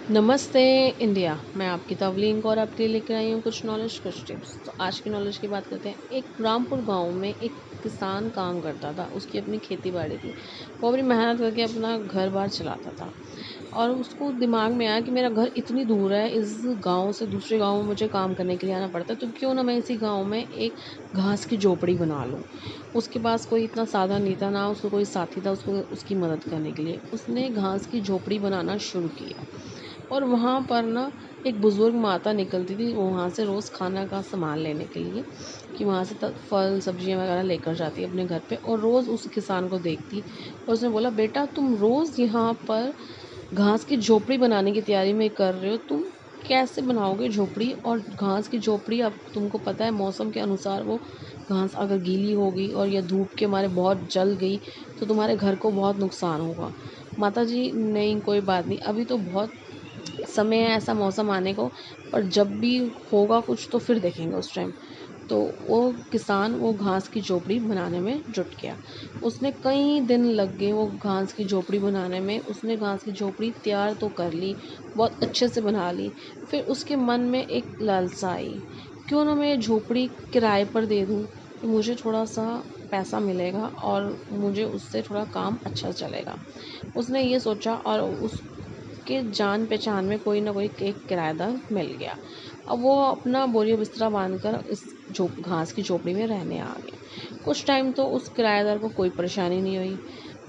नमस्ते इंडिया। मैं आपकी तवलीन और आपके लिए लेकर आई हूँ कुछ नॉलेज कुछ टिप्स। तो आज की नॉलेज की बात करते हैं। एक रामपुर गांव में एक किसान काम करता था। उसकी अपनी खेती बाड़ी थी। वो अपनी मेहनत करके अपना घर बार चलाता था और उसको दिमाग में आया कि मेरा घर इतनी दूर है, इस गांव से दूसरे गांव में मुझे काम करने के लिए आना पड़ता है, तो क्यों ना मैं इसी गांव में एक घास की झोपड़ी बना लूँ। उसके पास कोई इतना साधन नहीं था, ना उसको कोई साथी था उसको उसकी मदद करने के लिए। उसने घास की झोपड़ी बनाना शुरू किया और वहाँ पर ना एक बुज़ुर्ग माता निकलती थी वहाँ से रोज़ खाना का सामान लेने के लिए, कि वहाँ से फल सब्जियाँ वगैरह लेकर जाती अपने घर पे, और रोज़ उस किसान को देखती। और उसने बोला, बेटा तुम रोज़ यहाँ पर घास की झोपड़ी बनाने की तैयारी में कर रहे हो, तुम कैसे बनाओगे झोपड़ी? और घास की झोपड़ी, अब तुमको पता है मौसम के अनुसार वो घास अगर गीली हो गई और या धूप के मारे बहुत जल गई तो तुम्हारे घर को बहुत नुकसान होगा। माता जी, नहीं कोई बात नहीं, अभी तो बहुत समय है ऐसा मौसम आने को, पर जब भी होगा कुछ तो फिर देखेंगे उस टाइम। तो वो किसान वो घास की झोपड़ी बनाने में जुट गया। उसने कई दिन लग गए वो घास की झोपड़ी बनाने में। उसने घास की झोपड़ी तैयार तो कर ली, बहुत अच्छे से बना ली। फिर उसके मन में एक लालसा आई, क्यों ना मैं ये झोपड़ी किराए पर दे दूँ, कि मुझे थोड़ा सा पैसा मिलेगा और मुझे उससे थोड़ा काम अच्छा चलेगा। उसने ये सोचा और उसके जान पहचान में कोई ना कोई एक किराएदार मिल गया। अब वो अपना बोरिया बिस्तरा बांधकर इस घास की झोपड़ी में रहने आ गए। कुछ टाइम तो उस किराएदार को कोई परेशानी नहीं हुई।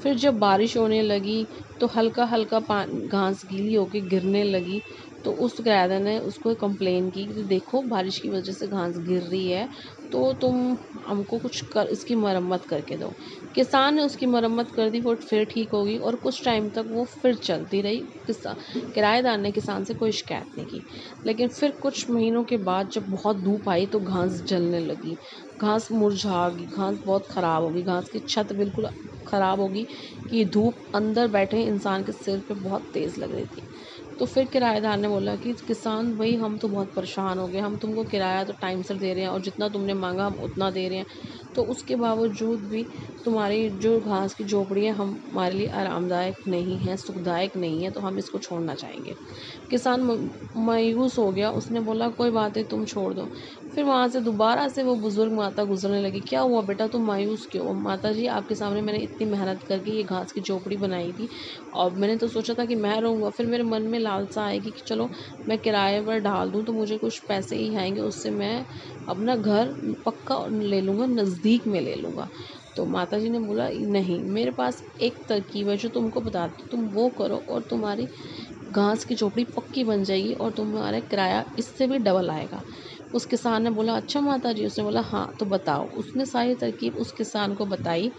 फिर जब बारिश होने लगी तो हल्का हल्का घास गीली होकर गिरने लगी। तो उस किराएदार ने उसको कंप्लेन की कि देखो बारिश की वजह से घास गिर रही है, तो तुम हमको कुछ कर इसकी मरम्मत करके दो। किसान ने उसकी मरम्मत कर दी, वो फिर ठीक होगी और कुछ टाइम तक वो फिर चलती रही। किराएदार ने किसान से कोई शिकायत नहीं की। लेकिन फिर कुछ महीनों के बाद जब बहुत धूप आई तो घास जलने लगी, घास मुरझा गई, घास बहुत ख़राब हो गई, घास की छत बिल्कुल ख़राब होगी कि धूप अंदर बैठे इंसान के सिर पे बहुत तेज़ लग रही थी। तो फिर किराएदार ने बोला कि किसान भाई, हम तो बहुत परेशान हो गए, हम तुमको किराया तो टाइम से दे रहे हैं और जितना तुमने मांगा हम उतना दे रहे हैं, तो उसके बावजूद भी तुम्हारी जो घास की झोपड़ी है हमारे लिए आरामदायक नहीं है, सुखदायक नहीं है, तो हम इसको छोड़ना चाहेंगे। किसान मायूस हो गया। उसने बोला कोई बात नहीं, तुम छोड़ दो। फिर वहाँ से दोबारा से वो बुज़ुर्ग माता गुजरने लगी। क्या हुआ बेटा, तुम मायूस क्यों? माता जी, आपके सामने मैंने इतनी मेहनत करके ये घास की झोपड़ी बनाई थी और मैंने तो सोचा था कि मैं रहूँगा। फिर मेरे मन में लालसा आएगी कि चलो मैं किराए पर डाल दूँ तो मुझे कुछ पैसे ही आएंगे, उससे मैं अपना घर पक्का ले लूँगा, नज़दीक में ले लूँगा। तो माता जी ने बोला, नहीं, मेरे पास एक तरकीब है जो तुमको बताती हूँ, तुम वो करो और तुम्हारी घास की झोपड़ी पक्की बन जाएगी और तुम्हारा किराया इससे भी डबल आएगा। उस किसान ने बोला, अच्छा माता जी? उसने बोला, हाँ तो बताओ। उसने सारी तरकीब उस किसान को बताई।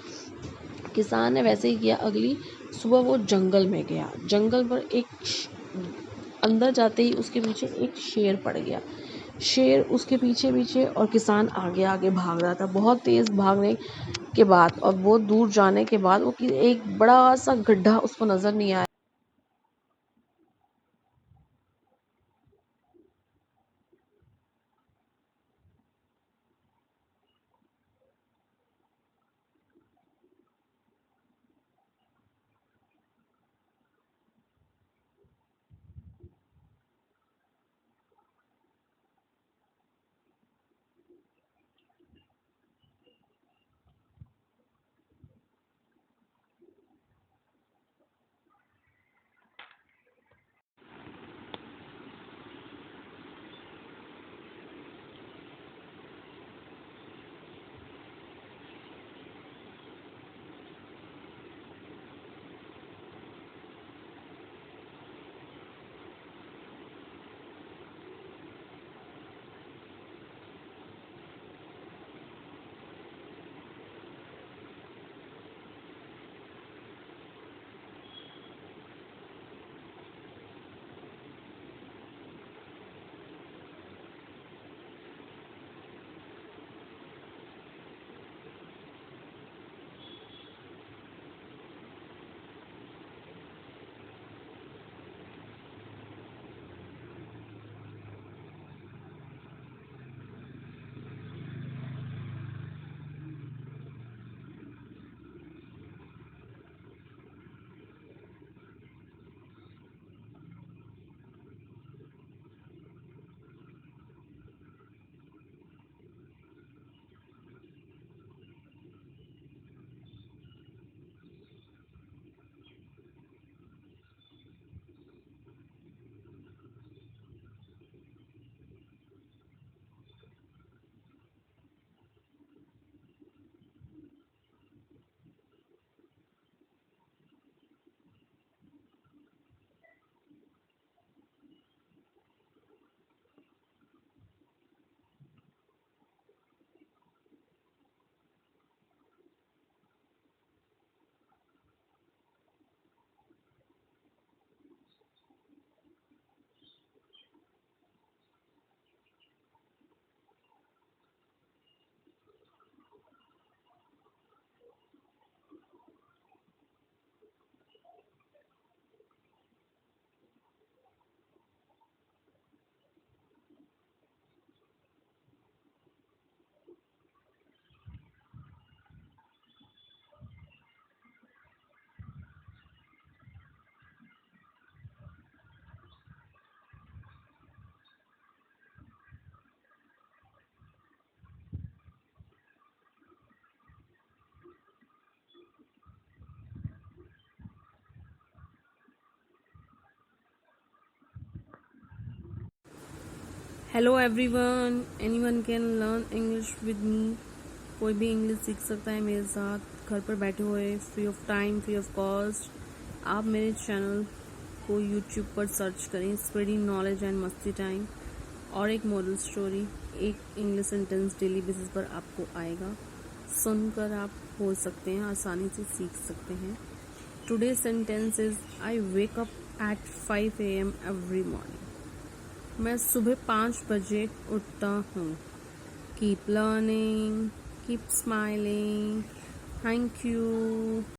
किसान ने वैसे ही किया। अगली सुबह वो जंगल में गया। जंगल पर अंदर जाते ही उसके पीछे एक शेर पड़ गया। शेर उसके पीछे पीछे और किसान आगे आगे भाग रहा था। बहुत तेज़ भागने के बाद और बहुत दूर जाने के बाद वो एक बड़ा सा गड्ढा उसको नज़र नहीं आया। Hello everyone, anyone can learn English with me. कोई भी इंग्लिश सीख सकता है मेरे साथ, घर पर बैठे हुए, free of time, free of cost. आप मेरे चैनल को यूट्यूब पर सर्च करें, स्प्रेडिंग नॉलेज एंड मस्ती टाइम, और एक मॉडल स्टोरी, एक इंग्लिश सेंटेंस डेली बेसिस पर आपको आएगा। सुनकर आप बोल सकते हैं, आसानी से सीख सकते हैं। Today sentence is I wake up at 5 AM every morning. मैं सुबह 5 बजे उठता हूँ। Keep learning, keep smiling. Thank you.